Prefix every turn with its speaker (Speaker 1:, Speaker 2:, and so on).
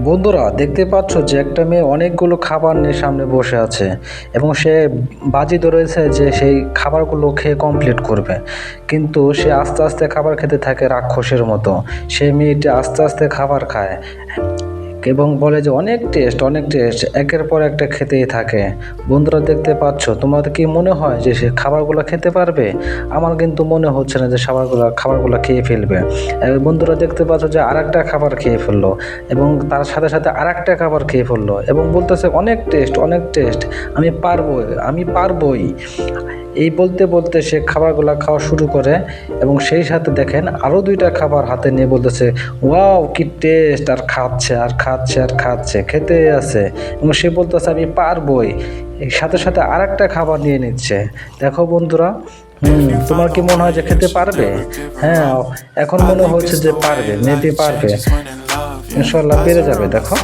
Speaker 1: বন্ধুরা দেখতে পাচ্ছ যে একটা মেয়ে অনেকগুলো খাবার নিয়ে সামনে বসে আছে এবং সে বাজি ধরেছে যে সেই খাবারগুলো খেয়ে কমপ্লিট করবে, কিন্তু সে আস্তে আস্তে খাবার খেতে থাকে রাক্ষসের মতো। সেই মেয়েটি আস্তে আস্তে খাবার খায় এবং বলে যে অনেক টেস্ট অনেক টেস্ট, একের পর একটা খেতেই থাকে। বন্ধুরা দেখতে পাচ্ছ, তোমাদের কি মনে হয় যে সে খাবারগুলো খেতে পারবে? আমার কিন্তু মনে হচ্ছে না যে খাবারগুলো খেয়ে ফেলবে। বন্ধুরা দেখতে পাচ্ছ যে আরেকটা খাবার খেয়ে ফেললো এবং তার সাথে সাথে আরেকটা খাবার খেয়ে ফেললো এবং বলতেছে অনেক টেস্ট অনেক টেস্ট, আমি পারবো, আমি পারবোই। এই বলতে বলতে সে খাবারগুলো খাওয়া শুরু করে এবং সেই সাথে দেখেন আরও দুইটা খাবার হাতে নিয়ে বলতেছে ওয়াও কি টেস্ট, আর খাচ্ছে আর খাচ্ছে আর খাচ্ছে, খেতে আছে এবং সে বলতেছে আমি পারবই। এই সাথে সাথে আরেকটা খাবার নিয়ে নিচ্ছে। দেখো বন্ধুরা, তোমার কি মনে হয় যে খেতে পারবে? হ্যাঁ, এখন মনে হচ্ছে যে পারবে, মেবি পারবে, ইনশাল্লাহ পেরে যাবে। দেখো।